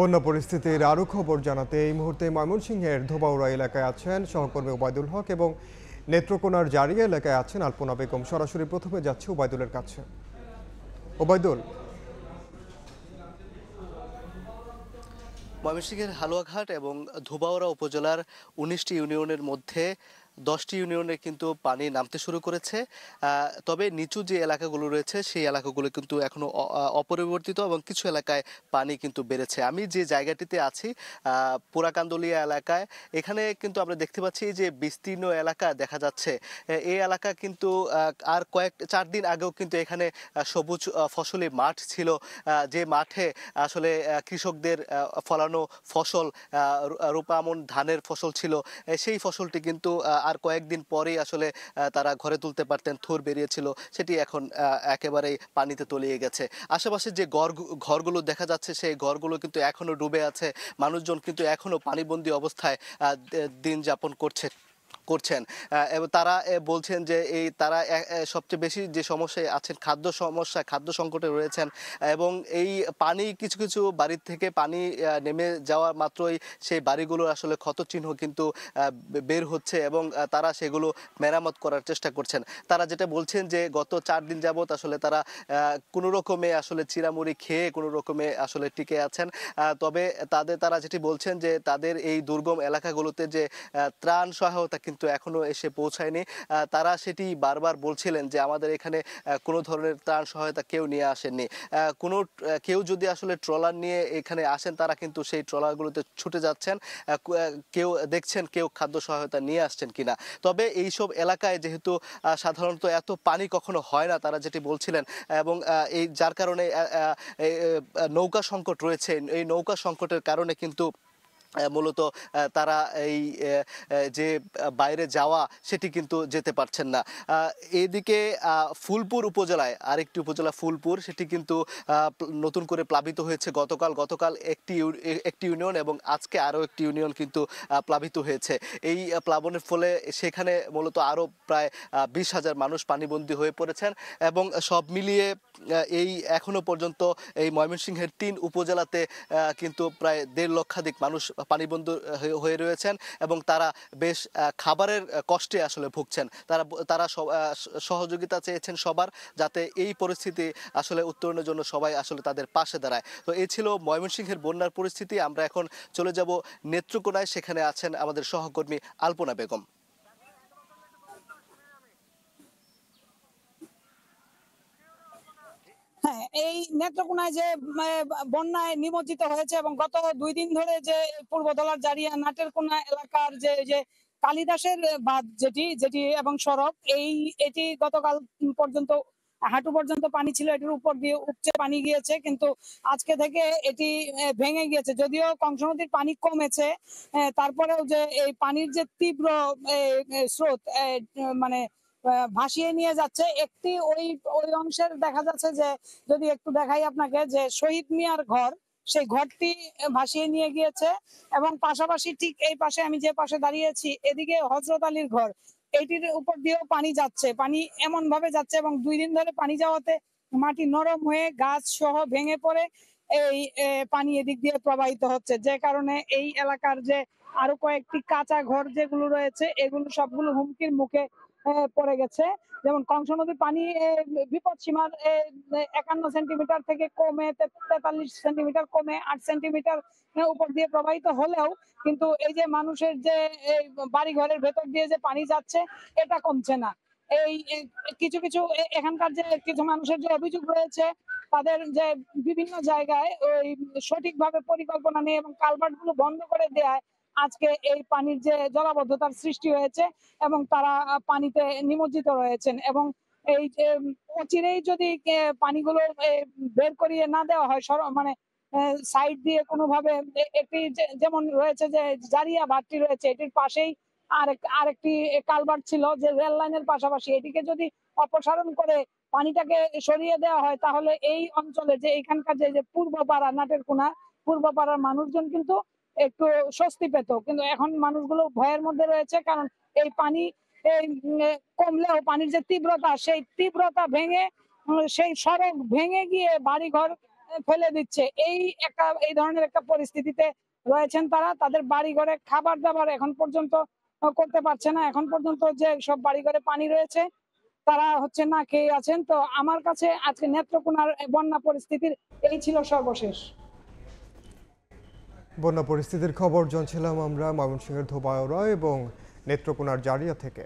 বন্যা পরিস্থিতির আরও খবর জানাতে এই মুহূর্তে ময়মনসিংহের ধোবাউড়া এলাকায় আছেন সহকর্মী ওবায়দুল হক এবং নেত্রকোনার জারিয়া এলাকায় আছেন আলপনা বেগম। সরাসরি প্রথমে যাচ্ছে ওবায়দুলের কাছে। ওবায়দুল, ময়মনসিংহের হালুয়াঘাট এবং ধোবাউড়া উপজেলার ১৯টি ইউনিয়নের মধ্যে ১০টি ইউনিয়নে কিন্তু পানি নামতে শুরু করেছে। তবে নিচু যে এলাকাগুলো রয়েছে সেই এলাকাগুলো কিন্তু এখনো অপরিবর্তিত এবং কিছু এলাকায় পানি কিন্তু বেড়েছে। আমি যে জায়গাটিতে আছি পুরাকান্দলিয়া এলাকায়, এখানে কিন্তু আমরা দেখতে পাচ্ছি যে বিস্তীর্ণ এলাকা দেখা যাচ্ছে। এই এলাকা কিন্তু আর ৪ দিন আগেও কিন্তু এখানে সবুজ ফসলি মাঠ ছিল, যে মাঠে আসলে কৃষকদের ফলানো ফসল রূপামন ধানের ফসল ছিল। সেই ফসলটি কিন্তু আর কয়েকদিন পরেই আসলে তারা ঘরে তুলতে পারতেন, থুর বেরিয়েছিল, সেটি এখন একেবারেই পানিতে তলিয়ে গেছে। আশেপাশে যে ঘরগুলো দেখা যাচ্ছে সেই ঘরগুলো কিন্তু এখনো ডুবে আছে। মানুষজন কিন্তু এখনো পানিবন্দী অবস্থায় দিন যাপন করছেন। এবং তারা বলছেন যে তারা সবচেয়ে বেশি যে সমস্যায় আছেন খাদ্য সমস্যা, খাদ্য সংকটে রয়েছেন। এবং এই পানি কিছু কিছু বাড়ির থেকে পানি নেমে যাওয়া মাত্রই সেই বাড়িগুলোর আসলে ক্ষতচিহ্ন কিন্তু বের হচ্ছে এবং তারা সেগুলো মেরামত করার চেষ্টা করছেন। তারা যেটা বলছেন যে গত ৪ দিন যাবত আসলে তারা কোনো রকমে আসলে চিঁড়ামুড়ি খেয়ে কোনো রকমে আসলে টিকে আছেন। তবে তারা যেটি বলছেন যে তাদের এই দুর্গম এলাকাগুলোতে যে ত্রাণ সহায়তা কিন্তু এখনো এসে পৌঁছায়নি। তারা সেটি বারবার বলছিলেন যে আমাদের এখানে কোনো ধরনের ত্রাণ সহায়তা কেউ নিয়ে আসেননি। কেউ যদি আসলে ট্রলার নিয়ে এখানে আসেন তারা কিন্তু সেই ট্রলারগুলোতে ছুটে যাচ্ছেন, কেউ দেখছেন কেউ খাদ্য সহায়তা নিয়ে আসছেন কিনা। তবে এইসব এলাকায় যেহেতু সাধারণত এত পানি কখনো হয় না, তারা যেটি বলছিলেন, এবং এই যার কারণে নৌকা সংকট রয়েছে। এই নৌকা সংকটের কারণে কিন্তু মূলত তারা এই যে বাইরে যাওয়া সেটি কিন্তু যেতে পারছেন না। এইদিকে ফুলপুর উপজেলায় আরেকটি উপজেলা ফুলপুর, সেটি কিন্তু নতুন করে প্লাবিত হয়েছে গতকাল একটি ইউনিয়ন এবং আজকে আরও একটি ইউনিয়ন কিন্তু প্লাবিত হয়েছে। এই প্লাবনের ফলে সেখানে মূলত আরও প্রায় ২০,০০০ মানুষ পানিবন্দী হয়ে পড়েছেন এবং সব মিলিয়ে এই এখনো পর্যন্ত এই ময়মনসিংহের ৩ উপজেলাতে কিন্তু প্রায় ১.৫ লক্ষাধিক মানুষ পানিবন্দী হয়ে রয়েছেন এবং তারা বেশ খাবারের কষ্টে আসলে ভুগছেন। তারা সহযোগিতা চেয়েছেন সবার, যাতে এই পরিস্থিতি আসলে উত্তরণের জন্য সবাই আসলে তাদের পাশে দাঁড়ায়। তো এই ছিল ময়মনসিংহের বন্যার পরিস্থিতি। আমরা এখন চলে যাব নেত্রকোনায়, সেখানে আছেন আমাদের সহকর্মী আলপনা বেগম। হ্যাঁ, এই নেত্রকোনায় যে বন্যায় নিমজ্জিত হয়েছে এবং গত ২ দিন ধরে যে পূর্বধলার জারিয়া নাটেরকোনা এলাকার যে কালিদাসের বাঁধ যেটি এবং সড়ক এটি গতকাল পর্যন্ত হাঁটু পর্যন্ত পানি ছিল, এটির উপর দিয়ে উপচে পানি গিয়েছে, কিন্তু আজকে থেকে এটি ভেঙে গিয়েছে। যদিও কংস নদীর পানি কমেছে, তারপরেও যে এই পানির যে তীব্র স্রোত মানে ভাসিয়ে নিয়ে যাচ্ছে, একটি ওই অংশের দেখা যাচ্ছে যে, যদি একটু দেখাই আপনাকে, যে শহীদ মিয়ার ঘর, সেই ঘরটি ভাসিয়ে নিয়ে গিয়েছে এবং পাশাপাশি ঠিক এই পাশে আমি যে পাশে দাঁড়িয়েছি এদিকে হযরত আলীর ঘর, এইটির উপর দিয়েও পানি যাচ্ছে। পানি এমন ভাবে যাচ্ছে এবং ২ দিন ধরে পানি যাওয়াতে মাটি নরম হয়ে গাছ সহ ভেঙে পড়ে এই পানি এদিক দিয়ে প্রবাহিত হচ্ছে, যে কারণে এই এলাকার যে আরো কয়েকটি কাঁচা ঘর যেগুলো রয়েছে এগুলো সবগুলো হুমকির মুখে পড়ে গেছে। যেমন কংস নদীর পানি বিপদ সীমার ৫১ সেন্টিমিটার থেকে কমে ৪৩ সেন্টিমিটার কমে ৮ সেন্টিমিটার উপর দিয়ে প্রবাহিত হলেও কিন্তু এই যে মানুষের যে বাড়ি ঘরের ভেতর দিয়ে যে পানি যাচ্ছে এটা কমছে না। এই কিছু কিছু এখানকার যে কিছু মানুষের যে অভিযোগ রয়েছে, তাদের যে বিভিন্ন জায়গায় ওই সঠিকভাবে পরিকল্পনা নেই এবং কালভার্ট গুলো বন্ধ করে দেয়, আজকে এই পানির যে জলাবদ্ধতার সৃষ্টি হয়েছে এবং তারা পানিতে নিমজ্জিত রয়েছেন। এবং এই যে অচিরেই যদি পানিগুলো বের করিয়ে না দেওয়া হয়, মানে সাইড দিয়ে কোনোভাবে, একটি যেমন রয়েছে যে জারিয়া ভাট্টি রয়েছে, এটির পাশেই আরেকটি কালভার্ট ছিল যে রেল লাইনের পাশাপাশি, এটিকে যদি অপসারণ করে পানিটাকে সরিয়ে দেওয়া হয় তাহলে এই অঞ্চলে যে এখানকার যে পূর্বপাড়া নাটেরকোনা পূর্বপাড়ার মানুষজন কিন্তু একটু স্বস্তি পেত, কিন্তু এখন মানুষগুলো ভয়ের মধ্যে রয়েছে, কারণ এই পানি কমলেও পানির যে তীব্রতা, সেই তীব্রতা ভেঙে সেই সড়ক ভেঙে গিয়ে বাড়িঘর ফেলে দিচ্ছে। এই ধরনের একটা পরিস্থিতিতে রয়েছেন তারা। তাদের বাড়িঘরে খাবার দাবার এখন পর্যন্ত করতে পারছে না। এখন পর্যন্ত যে সব বাড়িঘরে পানি রয়েছে তারা হচ্ছে না খেয়ে আছেন। তো আমার কাছে আজকে নেত্রকোনার বন্যা পরিস্থিতির এই ছিল সর্বশেষ। বন্যা পরিস্থিতির খবর জানছিলাম আমরা ময়মনসিংহের ধোবাউড়া এবং নেত্রকোনার জারিয়া থেকে।